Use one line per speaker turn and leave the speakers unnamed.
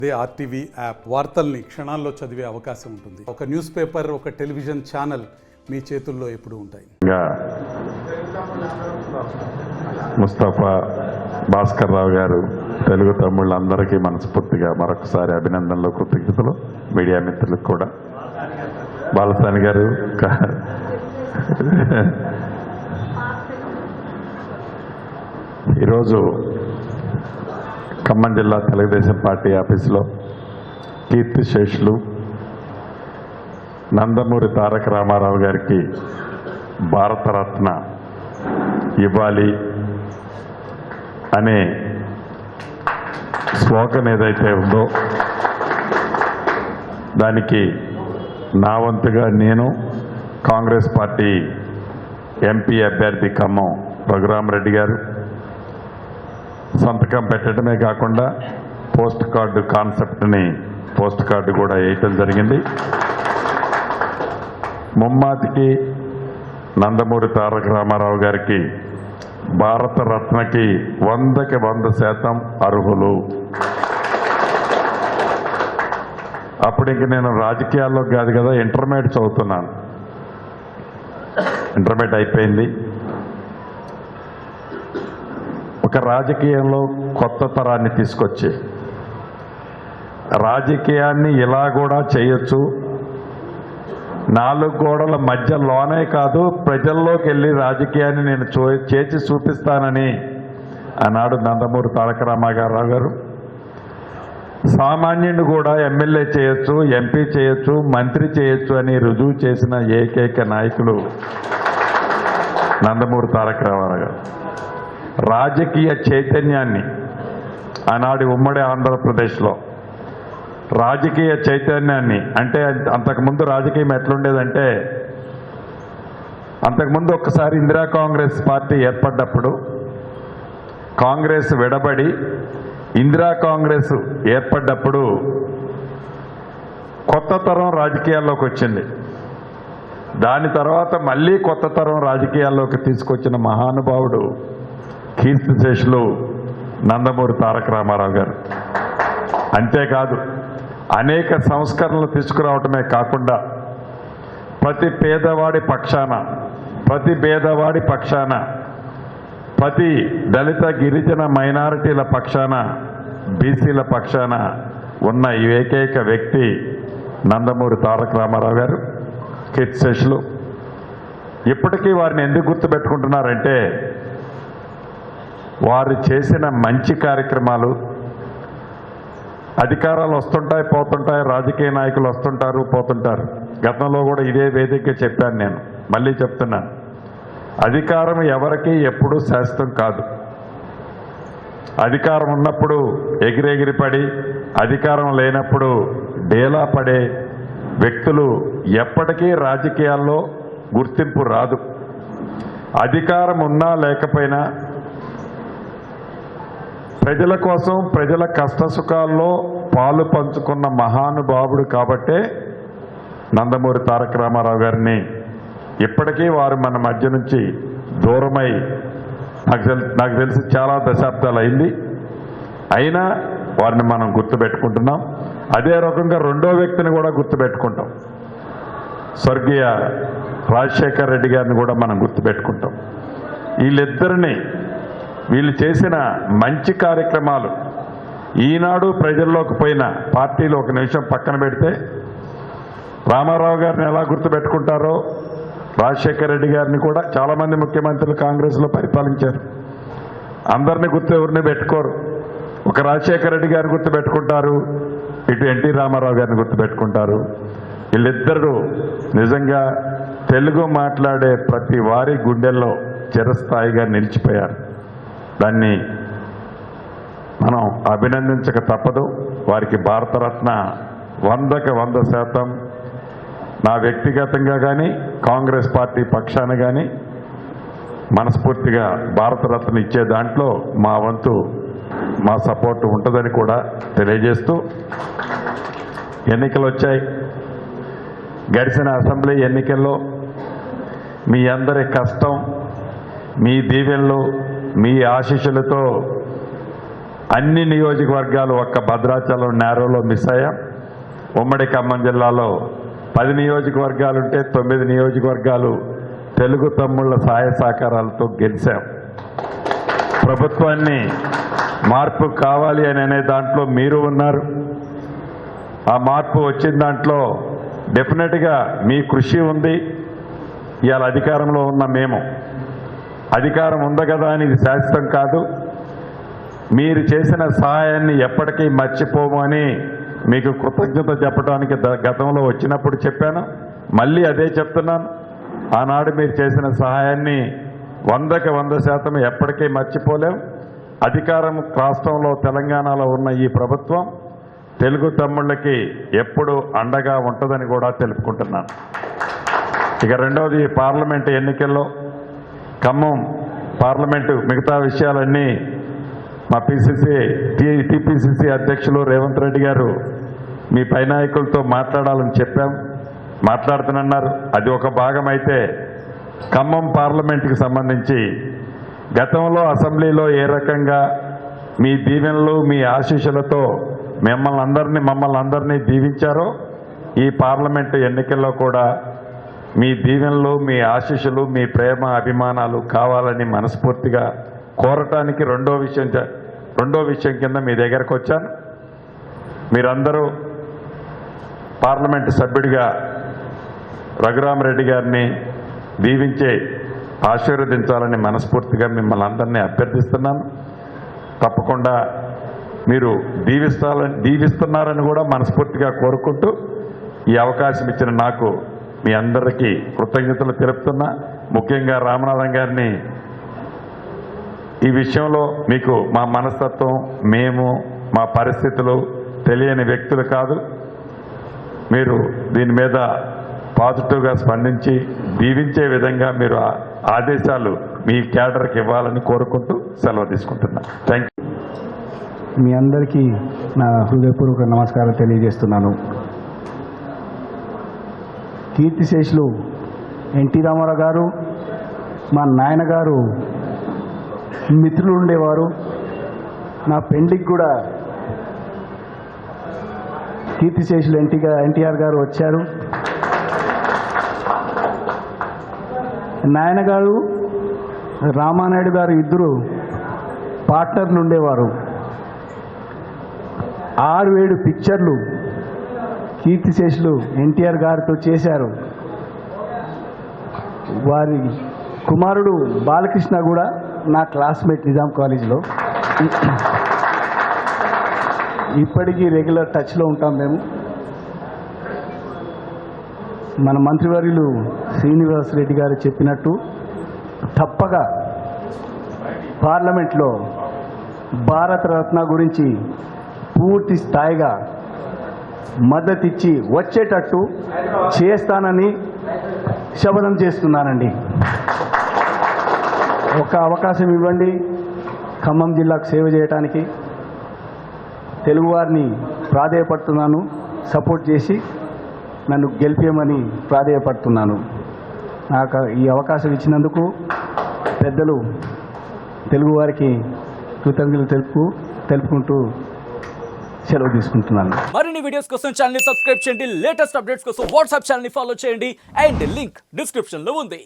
అదే RTV app వార్తల్ని క్షణాల్లో చదివే అవకాశం ఉంటుంది. ఒక న్యూస్ పేపర్, ఒక టెలివిజన్ ఛానల్ మీ చేతుల్లో ఎప్పుడూ ఉంటాయి.
ముస్తఫా భాస్కర్ రావు గారు తెలుగు తమ్ముళ్ళందరికీ మనస్ఫూర్తిగా మరొకసారి అభినందనలు, కృతజ్ఞతలు. మీడియా మిత్రులకు కూడా బాలసాని గారు ఈరోజు ఖమ్మం జిల్లా తెలుగుదేశం పార్టీ ఆఫీసులో కీర్తిశేషులు నందమూరి తారక రామారావు గారికి భారతరత్న ఇవ్వాలి అనే స్లోగన్ ఏదైతే ఉందో దానికి నా వంతుగా నేను కాంగ్రెస్ పార్టీ ఎంపీ అభ్యర్థి ఖమ్మం రఘురామరెడ్డి గారు సంతకం పెట్టడమే కాకుండా పోస్ట్ కార్డు కాన్సెప్ట్ని పోస్ట్ కార్డు కూడా వేయటం జరిగింది. ముమ్మాటికి నందమూరి తారక రామారావు గారికి భారతరత్నకి 100కి 100% అర్హులు. అప్పుడు ఇంక నేను రాజకీయాల్లో కాదు కదా, ఇంటర్మీడియట్ చదువుతున్నాను. ఇంటర్మీడియట్ అయిపోయింది. ఒక రాజకీయంలో కొత్త తరాన్ని తీసుకొచ్చి రాజకీయాన్ని ఇలా కూడా చేయొచ్చు, 4 గోడల మధ్యలోనే కాదు ప్రజల్లోకి వెళ్ళి రాజకీయాన్ని నేను చేసి చూపిస్తానని ఆనాడు నందమూరి తారక రామారావు గారు సామాన్యుని కూడా ఎమ్మెల్యే చేయొచ్చు, ఎంపీ చేయొచ్చు, మంత్రి చేయొచ్చు అని రుజువు చేసిన ఏకైక నాయకులు నందమూరి తారక రామారావు గారు. రాజకీయ చైతన్యాన్ని ఆనాడు ఉమ్మడి ఆంధ్రప్రదేశ్లో రాజకీయ చైతన్యాన్ని, అంటే అంతకుముందు రాజకీయం ఎట్లుండేదంటే, అంతకుముందు ఒక్కసారి ఇందిరా కాంగ్రెస్ పార్టీ ఏర్పడ్డప్పుడు కాంగ్రెస్ విడబడి ఇందిరా కాంగ్రెస్ ఏర్పడ్డప్పుడు కొత్త తరం రాజకీయాల్లోకి వచ్చింది. దాని తర్వాత మళ్ళీ కొత్త తరం రాజకీయాల్లోకి తీసుకొచ్చిన మహానుభావుడు కీర్తిశేషులు నందమూరి తారక రామారావు గారు. అంతేకాదు అనేక సంస్కరణలు తీసుకురావటమే కాకుండా ప్రతి పేదవాడి పక్షాన, ప్రతి పేదవాడి పక్షాన, ప్రతి దళిత గిరిజన మైనారిటీల పక్షాన, బీసీల పక్షాన ఉన్న ఏకైక వ్యక్తి నందమూరి తారక రామారావు గారు, కీర్తిశేషులు. ఇప్పటికీ వారిని ఎందుకు గుర్తుపెట్టుకుంటున్నారంటే వారు చేసిన మంచి కార్యక్రమాలు. అధికారాలు వస్తుంటాయి పోతుంటాయి, రాజకీయ నాయకులు వస్తుంటారు పోతుంటారు. గతంలో కూడా ఇదే వేదికగా చెప్పాను, నేను మళ్ళీ చెప్తున్నాను. అధికారం ఎవరికి ఎప్పుడూ శాశ్వతం కాదు. అధికారం ఉన్నప్పుడు ఎగిరెగిరిపడి, అధికారం లేనప్పుడు డేలా పడే వ్యక్తులు ఎప్పటికీ రాజకీయాల్లో గుర్తింపు రాదు. అధికారం ఉన్నా లేకపోయినా ప్రజల కోసం, ప్రజల కష్టసుఖాల్లో పాలు పంచుకున్న మహానుభావుడు కాబట్టే నందమూరి తారక రామారావు గారిని ఇప్పటికీ వారు మన మధ్య నుంచి దూరమై నాకు తెలిసి చాలా దశాబ్దాలు అయింది. అయినా వారిని మనం గుర్తుపెట్టుకుంటున్నాం. అదే రకంగా రెండో వ్యక్తిని కూడా గుర్తుపెట్టుకుంటాం. స్వర్గీయ రాజశేఖర్ రెడ్డి గారిని కూడా మనం గుర్తుపెట్టుకుంటాం. వీళ్ళిద్దరిని, వీళ్ళు చేసిన మంచి కార్యక్రమాలు ఈనాడు ప్రజల్లోకి పోయిన పార్టీలు ఒక నిమిషం పక్కన పెడితే, రామారావు గారిని ఎలా గుర్తుపెట్టుకుంటారో రాజశేఖర రెడ్డి గారిని కూడా చాలామంది ముఖ్యమంత్రులు కాంగ్రెస్లో పరిపాలించారు. అందరినీ ఎవరిని పెట్టుకోరు. ఒక రాజశేఖర రెడ్డి గారిని గుర్తుపెట్టుకుంటారు, ఇటు ఎన్టీ రామారావు గారిని గుర్తుపెట్టుకుంటారు. వీళ్ళిద్దరూ నిజంగా తెలుగు మాట్లాడే ప్రతి వారి గుండెల్లో చిరస్థాయిగా నిలిచిపోయారు. దాన్ని మనం అభినందించక తప్పదు. వారికి భారతరత్న 100కి 100% నా వ్యక్తిగతంగా కానీ కాంగ్రెస్ పార్టీ పక్షాన కానీ మనస్ఫూర్తిగా భారతరత్న ఇచ్చే దాంట్లో మా వంతు, మా సపోర్టు ఉంటుందని కూడా తెలియజేస్తూ, ఎన్నికలు వచ్చాయి. గడిచిన అసెంబ్లీ ఎన్నికల్లో మీ అందరి కష్టం, మీ దీవెనలు, మీ ఆశీస్సులతో అన్ని నియోజకవర్గాలు ఒక్క భద్రాచలం నేరోలో మిస్ అయ్యాం. ఉమ్మడి ఖమ్మం జిల్లాలో 10 నియోజకవర్గాలుంటే 9 నియోజకవర్గాలు తెలుగు తమ్ముళ్ల సహాయ సహకారాలతో గెలిచాం. ప్రభుత్వాన్ని మార్పు కావాలి అని అనే దాంట్లో మీరు ఉన్నారు. ఆ మార్పు వచ్చిన దాంట్లో డెఫినెట్గా మీ కృషి ఉంది. ఇవాళ అధికారంలో ఉన్న మేము అధికారం ఉంది కదా అని ఇది శాశ్వతం కాదు. మీరు చేసిన సహాయాన్ని ఎప్పటికీ మర్చిపోము అని మీకు కృతజ్ఞత చెప్పడానికి గతంలో వచ్చినప్పుడు చెప్పాను, మళ్ళీ అదే చెప్తున్నాను. ఆనాడు మీరు చేసిన సహాయాన్ని 100కి 100% ఎప్పటికీ మర్చిపోలేం. అధికారం రాష్ట్రంలో తెలంగాణలో ఉన్న ఈ ప్రభుత్వం తెలుగు తమ్ముళ్ళకి ఎప్పుడు అండగా ఉంటుందని కూడా తెలుపుకుంటున్నాను. ఇక రెండవది, పార్లమెంటు ఎన్నికల్లో ఖమ్మం పార్లమెంటు మిగతా విషయాలన్నీ మా టీపీసీసీ అధ్యక్షులు రేవంత్ రెడ్డి గారు మీ పై నాయకులతో మాట్లాడాలని చెప్పాం, మాట్లాడుతున్నారు. అది ఒక భాగం అయితే ఖమ్మం పార్లమెంటుకి సంబంధించి గతంలో అసెంబ్లీలో ఏ రకంగా మీ దీవెనలు మీ ఆశీస్సులతో మమ్మల్ని అందరినీ దీవించారో ఈ పార్లమెంటు ఎన్నికల్లో కూడా మీ దీవెనలు మీ ఆశీస్సులు మీ ప్రేమ అభిమానాలు కావాలని మనస్ఫూర్తిగా కోరటానికి రెండో విషయం కింద మీ దగ్గరకు వచ్చాను. మీరందరూ పార్లమెంటు సభ్యుడిగా రఘురామరెడ్డి గారిని దీవించే ఆశీర్వదించాలని మనస్ఫూర్తిగా మిమ్మల్ని అందరినీ అభ్యర్థిస్తున్నాను. తప్పకుండా మీరు దీవిస్తున్నారని కూడా మనస్ఫూర్తిగా కోరుకుంటూ ఈ అవకాశం ఇచ్చిన నాకు మీ అందరికీ కృతజ్ఞతలు తెలుపుతున్నా. ముఖ్యంగా రామనాథం గారిని ఈ విషయంలో మీకు మా మనస్తత్వం మేము మా పరిస్థితులు తెలియని వ్యక్తులు కాదు. మీరు దీని మీద పాజిటివ్గా స్పందించి దీవించే విధంగా మీరు ఆదేశాలు మీ క్యాడర్కి ఇవ్వాలని కోరుకుంటూ సెలవు తీసుకుంటున్నా. Thank you.
మీ అందరికీ నా హృదయపూర్వక నమస్కారం తెలియజేస్తున్నాను. కీర్తిశేషులు ఎన్టీ రామారావు గారు మా నాయనగారు మిత్రులు ఉండేవారు. నా పెండ్లికి కూడా కీర్తిశేషులు ఎన్టీఆర్ గారు వచ్చారు. నాయనగారు రామానాయుడు గారు ఇద్దరు పార్ట్నర్లు ఉండేవారు. 6-7 పిక్చర్లు కీర్తిశేషులు ఎన్టీఆర్ గారితో చేశారు. వారి కుమారుడు బాలకృష్ణ కూడా నా క్లాస్మేట్ నిజాం కాలేజీలో. ఇప్పటికీ రెగ్యులర్ టచ్లో ఉంటాం మేము. మన మంత్రివర్యులు శ్రీనివాస్ రెడ్డి గారు చెప్పినట్టు తప్పగా పార్లమెంట్లో భారతరత్న గురించి పూర్తి స్థాయిగా మద్దతిచ్చి వచ్చేటట్టు చేస్తానని శపథం చేస్తున్నానండి. ఒక అవకాశం ఇవ్వండి ఖమ్మం జిల్లాకు సేవ చేయడానికి. తెలుగువారిని ప్రాధేయపడుతున్నాను, సపోర్ట్ చేసి నన్ను గెలిపేయమని ప్రాధేయపడుతున్నాను. నాకు ఈ అవకాశం ఇచ్చినందుకు పెద్దలు తెలుగువారికి కృతజ్ఞతలు తెలుపుకుంటూ సెలవు తీసుకుంటున్నాను.
మరిన్ని వీడియోస్ కోసం ఛానల్ ని సబ్స్క్రైబ్ చేయండి. లేటెస్ట్ అప్డేట్స్ కోసం వాట్సాప్ ఛానల్ ని ఫాలో చేయండి. అండ్ లింక్ డిస్క్రిప్షన్ లో ఉంది.